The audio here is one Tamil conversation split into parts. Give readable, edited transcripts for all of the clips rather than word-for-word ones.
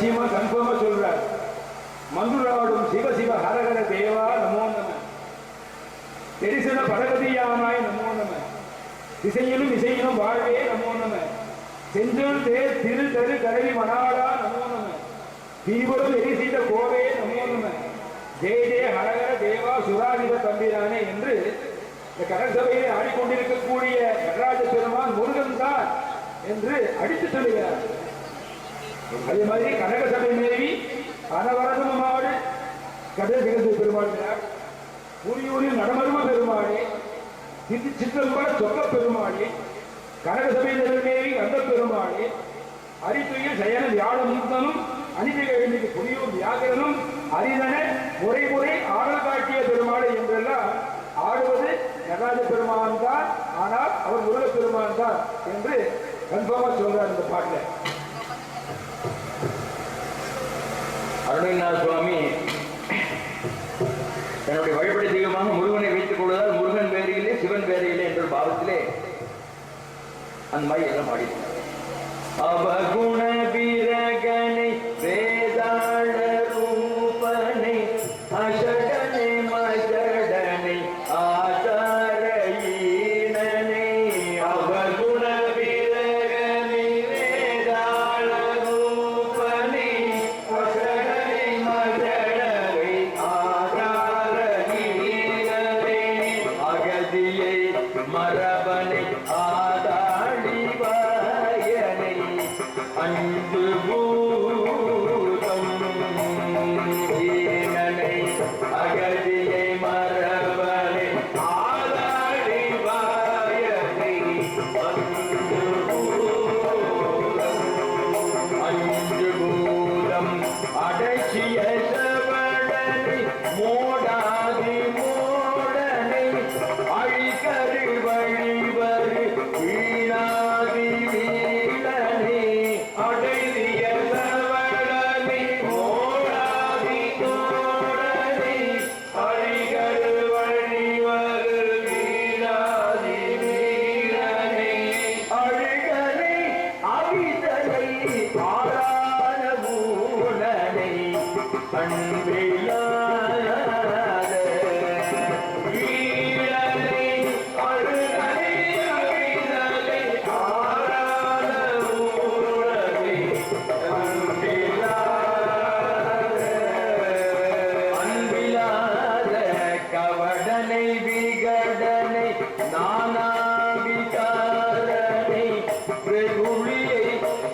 நிச்சயமா கன்ஃபார்மா சொல்றார். மந்துராடும் சிவ சிவ ஹரஹர தேவா நமோ நம, தெரிசன பரகதியானாய் நமோ நம, திசையிலும் இசையிலும் வாழ்வே நமோ நம, செஞ்சொல் தேர் திரு தரு கரவி மணாளா நமோ நம, தீவிரம் எரிசித்த கோவே நமோ நம, ஜெய ஜெய ஹரஹர தேவா சுராதிப தம்பிரானே என்று இந்த கடல் சபையை ஆடிக்கொண்டிருக்கக்கூடிய நடராஜ பெருமான் முருகன் தான் என்று அடித்து சொல்லுகிறார். அதே மாதிரி கனக சபை மேவி அனவரதமாடு கடல் திகழ்ந்து பெருமாள், புரியூரில் நடமரும பெருமாளே, சிற்றம்பல சொக்க பெருமாளே, கனக சபை மேவி அந்த பெருமாளே, அரித்துயில் சயன வியாழ முக்தனும் அனிதிக எழுந்திக்கு புரியூர் வியாகரனும் அரிதன முறை முறை ஆடல் காட்டிய பெருமாளை என்றெல்லாம் ஆடுவது நடராஜ பெருமான் தான். ஆனால் அவர் முருக பெருமான் தான் என்று கன்ஃபார்மா சொல்றார் இந்த பாட்டில். அருணகிரிநாத சுவாமி தன்னுடைய வழிபடை தெய்வமாக முருகனை வைத்துக் கொள்வதால் முருகன் பேரையிலே சிவன் பேரையிலே என்ற பாவத்திலே அந்த மாதிரி எல்லாம் பாடினார். அவகுண வீரகனை வேதாள ரூபனை அஷடனை மஜடனை ஆச்சார ஈனனை, அவகுண வீரகனை வேதாள ரூபனை அஷடனை மஜடனை ஆச்சார ஈனனை, அகதியை மரபனை ஆதாளி வாயனை அன்பு பூதம் ஈனனை, அகதியை மரபனை ஆதாளி வாயனை அன்பு பூதம் அடக்கிய சவடனை மோடாதி மோடனை அழிகரு வழிவரு வீணாதி வீழனை, அடைதிய சவடனை மோடாதி மோடனை அழிகரு வழிவரு வீணாதி வீழனை, அழிகரை அவிதனை ஆரான பூனனை அன்பிலாத வீழனை, அழுகனை அவிதனை ஆரான பூனனை அன்பிலாத கவடனை விகடனை நானாவிகாரனை வெகுளியை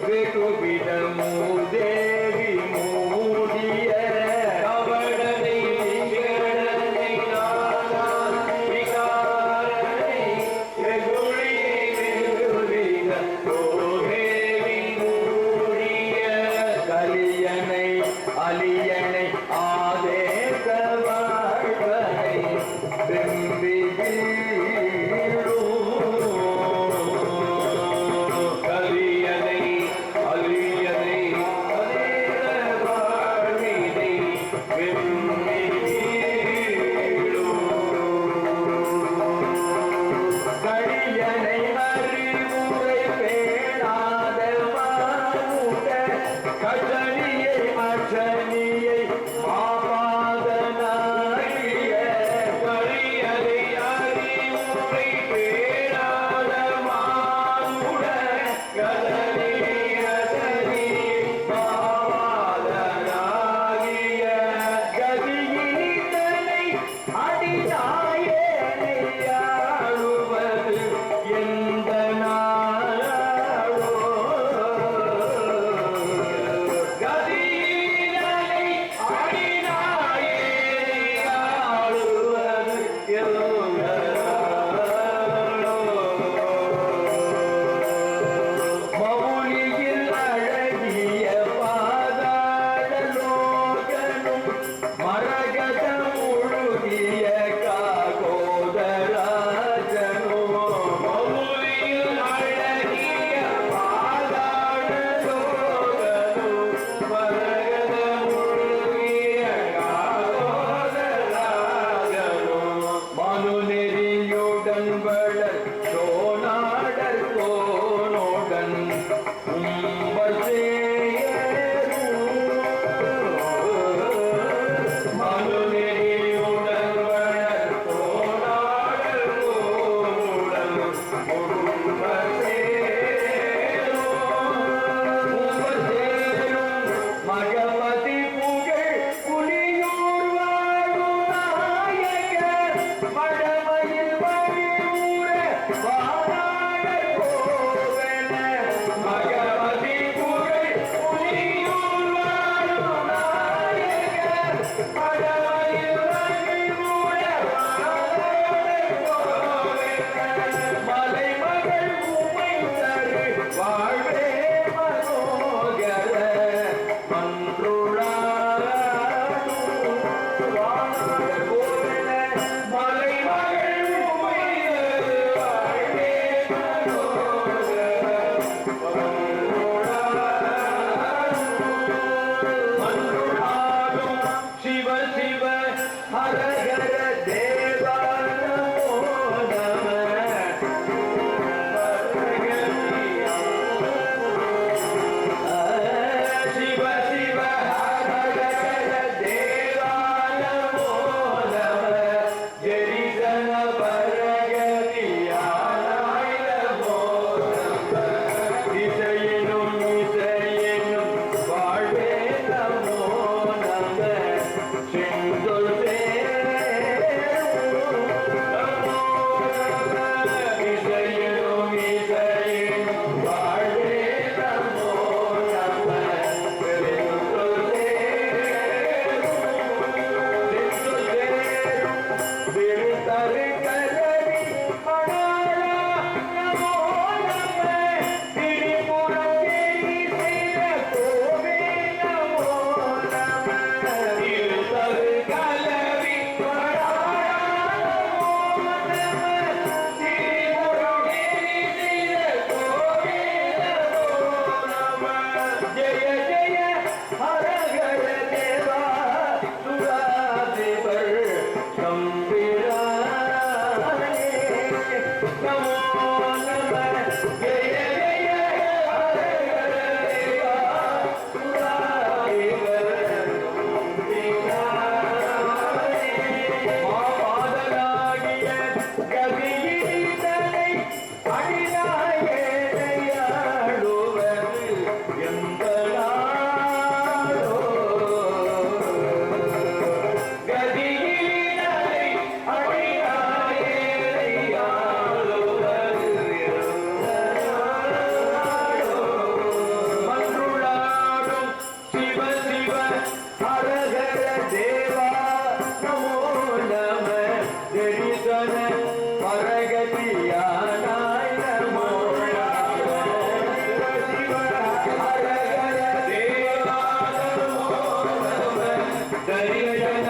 வெகுவிட மூதேவி மூடிய கவடனை விகடனை நானாவிகாரனை வெகுளியை வெகுவிட மூதேவி மூடிய கலியனை அலியனை ஆதேச வாழ்வனை வெம்பி கலியனை அலியனை ஆதேச வாழ்வினை வெம்பி கலியனை அறிவுரை பேணாத மாமுட கஜனியை அச்சனியை ஆபாதனாரிய கலியனை அறிவுரை பேணாத மாமுட கஜனியை அச்சனியை ஆபாதனாரிய கதியினை அடிநாயனை ஆளுவது எந்த நாளோ, கதியினை அடிநாயனை ஆளுவது எந்த நாளோ, மௌலியில் அழகிய பாதாள லோகனும் மரகதம் உழுகிய காகோதராஜனும், மௌலியில் அழகிய பாதாள லோகனும் மரகதம் உழுகிய காகோதராஜனும், மனுநெறியுடன் வளர் சோனாடர் கோனோடன் உம்பசேயரும் சிவ சிவ ஹரஹர தேவா நமோ நம தரிசன பரகதியானாய் நமோ நம சிவ சிவ ஹரஹர தேவா நமோ நம தரிசன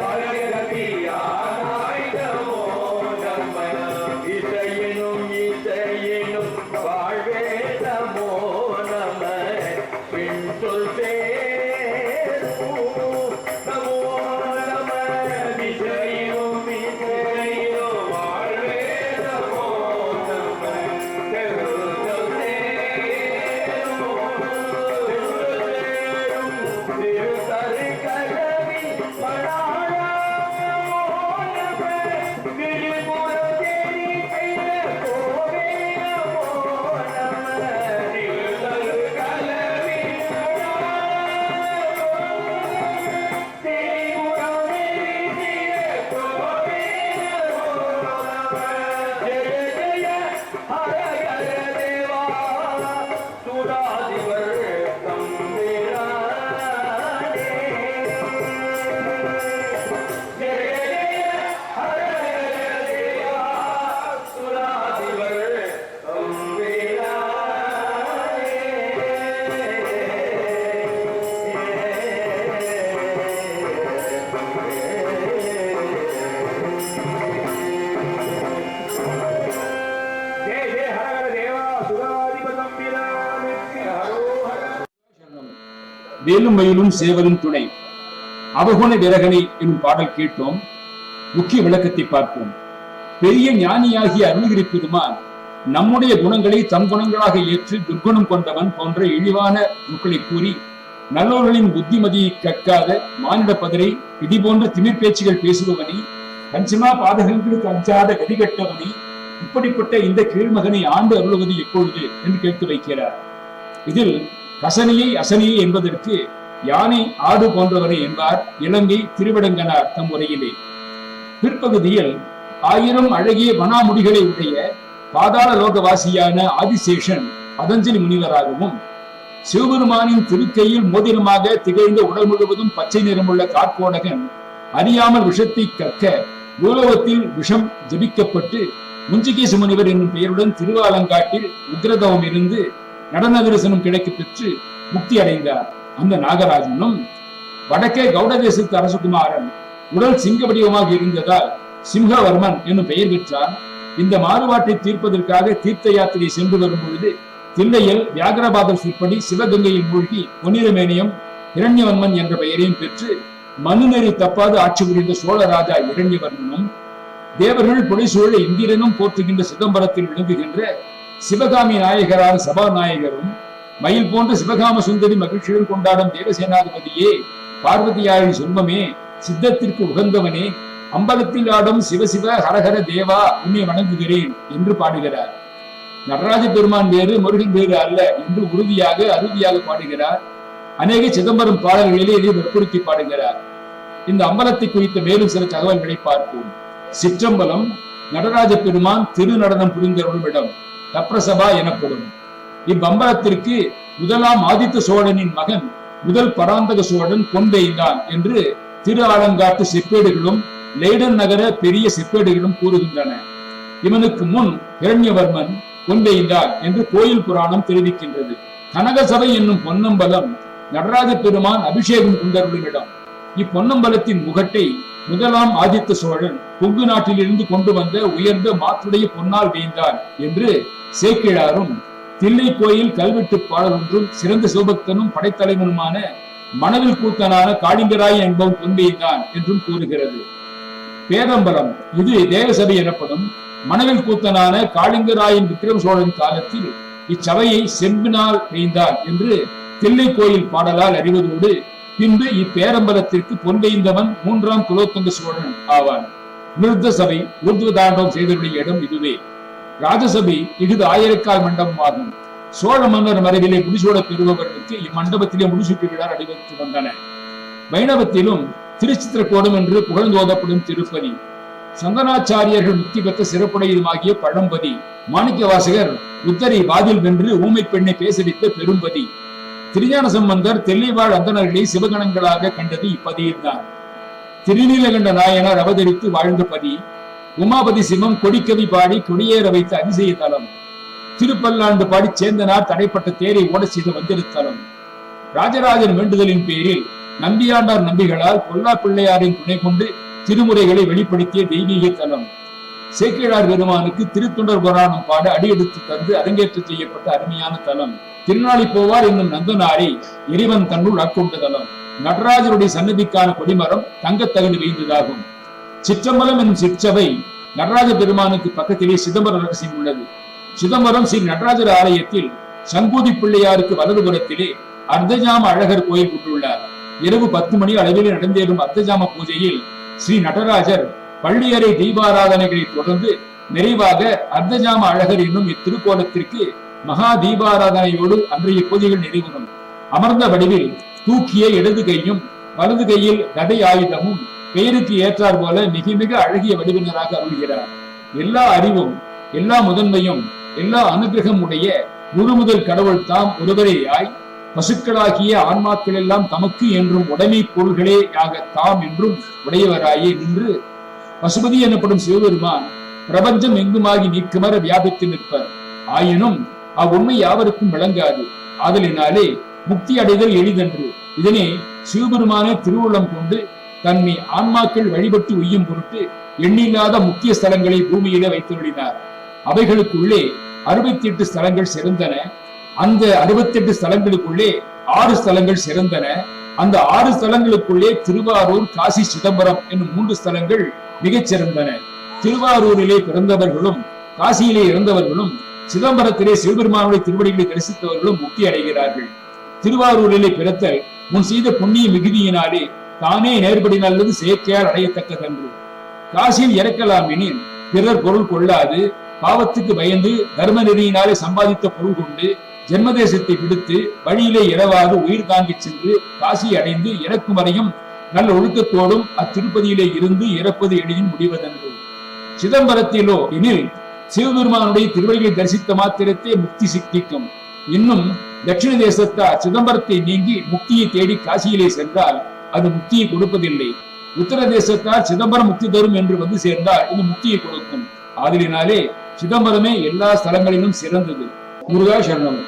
பரகதியானாய் நமோ நம இசையினும் இசையினும் வாழ்வே நமோ நம பின் சொல் நமோ நம இசையினும் இசையினும் வாழ்வே நமோ நம திருத்தரு கலவி படாயா வேலும் மயிலும் சேவலும் துணை அவகுண விரகனை எனும் பாடல் கேட்டோம். முக்கிய விளக்கத்தை பார்ப்போம். பெரிய ஞானியாகிய அருள்கிரி பெருமான் நம்முடைய குணங்களை தம் குணங்களாக ஏற்று துர்குணம் கொண்டவன் போன்ற இழிவான சொற்களை கூறி நல்லோர்களின் புத்திமதியை கற்காத மானிட பதரை இடி போன்ற திமிர் பேச்சுகள் பேசுபவனை பஞ்சமா பாதகங்களுக்கு அஞ்சாத கதிகட்டவனை இப்படிப்பட்ட இந்த கீழ்மகனை ஆண்டு அருள்வது எப்பொழுது என்று கேட்டு வைக்கிறார். இதில் கசனியை அசனியை என்பதற்கு யானை ஆடு போன்றவரை என்பார் இலங்கை திருவிடங்கனார் தம் உரையிலே. பிற்பகுதியில் 1000 அழகிய வனாமுடிகளை உடைய பாதாள லோகவாசியான ஆதிசேஷன் பதஞ்சலி முனிவராகவும் சிவபெருமானின் திருக்கையில் மோதிரமாக திகழ்ந்த உடல் முழுவதும் பச்சை நிறமுள்ள கார்கோடகன் அறியாமல் விஷத்தை கற்க பூலோகத்தில் விஷம் ஜபிக்கப்பட்டு முஞ்சிகேச முனிவர் என்னும் பெயருடன் திருவாலங்காட்டில் உக்ரதவம் இருந்து நடன தரிசனம் கிடைக்க பெற்று முக்தி அடைந்தார். அந்த நாகராஜனும் வடக்கே கௌட தேசத்து அரசகுமாரன் உடல் சிங்க வடிவமாக இருந்ததால் சிம்ஹவர்மன் என்னும் பெயர் பெற்றார். இந்த மாறுபாட்டை தீர்ப்பதற்காக தீர்த்த யாத்திரை சென்று வரும் பொழுது தில்லையில் வியாகரபாதர் சொற்படி சிவகங்கையில் மூழ்கி பொன்னிறமேனியம் இரண்யவன்மன் என்ற பெயரையும் பெற்று மனுநெறி தப்பாது ஆட்சி புரிந்த சோழ ராஜா இரண்யவர்மனும் தேவர்கள் புடைசூழ இந்திரனும் போற்றுகின்ற சிதம்பரத்தில் விளங்குகின்ற சிவகாமி நாயகரான சபாநாயகரும் மயில் போன்ற சிவகாம சுந்தரி மகிழ்ச்சியுடன் கொண்டாடும் தேவசேனாதிபதியே, பார்வதியாரின் சொர்மமே, சித்தத்திற்கு உகந்தவனே, அம்பலத்தில் ஆடும் சிவசிவ ஹரஹர தேவா உன்னை வணங்குகிறேன் என்று பாடுகிறார். நடராஜ பெருமான் வேறு முருகன் வேறு அல்ல என்று உறுதியாக அறுதியாக பாடுகிறார். அநேக சிதம்பரம் பாடல்களிலே இதை வற்புறுத்தி பாடுகிறார். இந்த அம்பலத்தை குறித்த மேலும் சில தகவல்களை பார்ப்போம். சிற்றம்பலம் நடராஜ பெருமான் திருநடனம் புரிந்தருளும் இடம் தப்ரசபா எனப்படும். இவ்வம்பலத்திற்கு முதலாம் ஆதித்த சோழனின் மகன் முதல் பராந்தக சோழன் பொன்பெய்தான் என்று திரு ஆலங்காட்டு செப்பேடுகளும் லேடன் நகர பெரிய செப்பேடுகளும் கூறுகின்றன. இவனுக்கு முன் இரண்யவர்மன் பொன்பெய்தான் என்று கோயில் புராணம் தெரிவிக்கின்றது. கனகசபை என்னும் பொன்னம்பலம் நடராஜ பெருமான் அபிஷேகம் கொண்டருளும் இடம். இப்பொன்னம்பலத்தின் முகட்டை முதலாம் ஆதித்த சோழன் கொங்கு நாட்டிலிருந்து கொண்டு வந்த உயர்ந்த மாற்றுடைய பொன்னால் வேய்ந்தான் என்று சேக்கிழாரும், தில்லை கோயில் கல்வெட்டு பாடல் ஒன்றும் சிறந்த சிவபக்தனும் படைத்தலைவனுமான மணவில் கூத்தனான காளிங்கராய் என்பவன் பொன்பெய்தான் என்றும் கூறுகிறது. பேரம்பலம் இது தேவசபை எனப்படும். மணவில் கூத்தனான காளிங்கராயன் விக்ரம் சோழன் காலத்தில் இச்சபையை செம்பினால் வேய்ந்தான் என்று தில்லை கோயில் பாடலால் அறிவதோடு பின்பு இப்பேரம்பலத்திற்கு பொன்பெய்ந்தவன் 3ஆம் குலோத்துங்க சோழன் ஆவான். நிருத்த சபை ஊர்துவ தாண்டவம் செய்தவருடைய இடம் இதுவே. ராஜசபை இஃது ஆயிரக்கால் மண்டபம் ஆகும். சோழ மன்னர் மறைவிலே முடிசூட பெறுபவர்களுக்கு இம்மண்டபத்திலே முடிசூட்டு விழா நடைபெற்று வந்தன. வைணவத்திலும் திருச்சித்திரக்கூடம் என்று புகழ்ந்தோதப்படும் திருப்பதி, சந்தனாச்சாரியர்கள் முக்தி பெற்ற சிறப்புடையதுமாகிய பழம்பதி, மாணிக்க வாசகர் புத்தரை வாதில் வென்று ஊமை பெண்ணை பேசடித்த பெரும்பதி, திருஞான சம்பந்தர் தெல்லிவாழ் அந்தணர்களை சிவகணங்களாக கண்டது இப்பதியில்தான். திருநீலகண்ட நாயனார் அவதரித்து வாழ்ந்த பதி, உமாபதி சிவம் கொடிக்கவி பாடி கொடியேற வைத்த அதிசய தலம், திருப்பல்லாண்டு பாடி சேந்தனார் தடைப்பட்ட தேரை ஓட செய்த வந்திருத்தலம், ராஜராஜன் வேண்டுதலின் பேரில் நம்பியாண்டார் நம்பிகளால் பொல்லா பிள்ளையாரின் துணை கொண்டு திருமுறைகளை வெளிப்படுத்திய தெய்வீக தலம், சேக்கிழார் பெருமானுக்கு திருத்தொண்டர் புராணம் பாட அடியெடுத்து தந்து அரங்கேற்றம் செய்யப்பட்ட அருமையான தலம், திருநாளி போவார் என்னும் நந்தனாரை இறைவன் தன்னுள் ஆட்கொண்ட தலம், நடராஜருடைய சன்னதிக்கான கொடிமரம் தங்கத்தகடு வைந்ததாகும். சிற்றம்பலம் என்னும் சிற்சபை நடராஜ பெருமானுக்கு பக்கத்திலே சிதம்பர ரகசியம் உள்ளது. சிதம்பரம் ஸ்ரீ நடராஜர் ஆலயத்தில் சங்கூதி பிள்ளையாருக்கு வலதுபுறத்திலே அர்த்தஜாம அழகர் கோயில் கொண்டுள்ளார். இரவு 10 மணி அளவிலே நடந்தேறும் அர்த்தஜாம பூஜையில் ஸ்ரீ நடராஜர் பள்ளியறை தீபாராதனைகளை தொடர்ந்து நிறைவாக அர்த்தஜாம அழகர் என்னும் இத்திருக்கோலத்திற்கு மகா தீபாராதனையோடு அன்றைய பூஜைகள் நிறைவுறும். அமர்ந்த வடிவில் தூக்கிய இடது கையும் வலது கையில் கதை ஆயுதமும் பெயருக்கு ஏற்றார் போல மிக மிக அழகிய வடிவினராக அருள்கிறார். எல்லா அறிவும் எல்லா முதன்மையும் எல்லா அனுகிரகம் உடைய முழுமுதல் கடவுள் தாம் ஒருவரேயாய் பசுக்களாகிய ஆன்மாக்கள் எல்லாம் தமக்கு என்றும் உடைமை பொருள்களே யாக தாம் என்றும் உடையவராயே நின்று பசுபதி எனப்படும் சிவபெருமான் பிரபஞ்சம் எங்குமாகி நீக்குமர வியாபித்து நிற்பர். ஆயினும் அவ்வுண்மை யாவருக்கும் விளங்காது. ஆதலினாலே முக்தி அடைதல் எளிதன்று. இதனை சிவபெருமானே திருவுள்ளம் கொண்டு தன்னை ஆன்மாக்கள் வழிபட்டு உய்யும் பொருட்டு எண்ணில்லாத முக்கிய ஸ்தலங்களை பூமியிலே வைத்துள்ளினார். அவைகளுக்குள்ளே 68 ஸ்தலங்கள் சிறந்தன. அந்த 68 ஸ்தலங்களுக்குள்ளே 6 ஸ்தலங்கள் சிறந்தன. அந்த 6 ஸ்தலங்களுக்குள்ளே திருவாரூர், காசி, சிதம்பரம் என்னும் 3 ஸ்தலங்கள் மிகச் சிறந்தன. திருவாரூரிலே பிறந்தவர்களும் காசியிலே இறந்தவர்களும் சிதம்பரத்திலே சிவபெருமானுடைய திருவடிகளை தரிசித்தவர்களும் முக்தி அடைகிறார்கள். திருவாரூரிலே பிறத்தல் முன் செய்த புண்ணிய மிகுதியினாலே தானே நேர்படி நல்லது செயற்கையால் அடையத்தக்கதன்று. காசியில் இறக்கலாம் எனில் பிறர் பொருள் கொள்ளாது பாவத்துக்கு பயந்து தர்ம நெறியினாலே சம்பாதித்த பொருள் கொண்டு ஜென்மதேசத்தை விடுத்து வழியிலே இரவாது உயிர் தாங்கி சென்று காசி அடைந்து இறக்கும் வரையும் நல்ல ஒழுக்கத்தோடும் அத்திருப்பதியிலே இருந்து இறப்பது எளிதில் முடிவதன்று. சிதம்பரத்திலோ எனில் சிவபெருமானுடைய திருவடிகளை தரிசித்த மாத்திரத்தே முக்தி சித்திக்கும். இன்னும் தட்சிண தேசத்தார் சிதம்பரத்தை நீங்கி முக்தியை தேடி காசியிலே சென்றால் அது முக்தியை கொடுப்பதில்லை. உத்தர தேசத்தார் சிதம்பரம் முக்தி தரும் என்று வந்து சேர்ந்தால் இது முக்தியை கொடுக்கும். ஆதலினாலே சிதம்பரமே எல்லா ஸ்தலங்களிலும் சிறந்தது. முருகா சரணம்.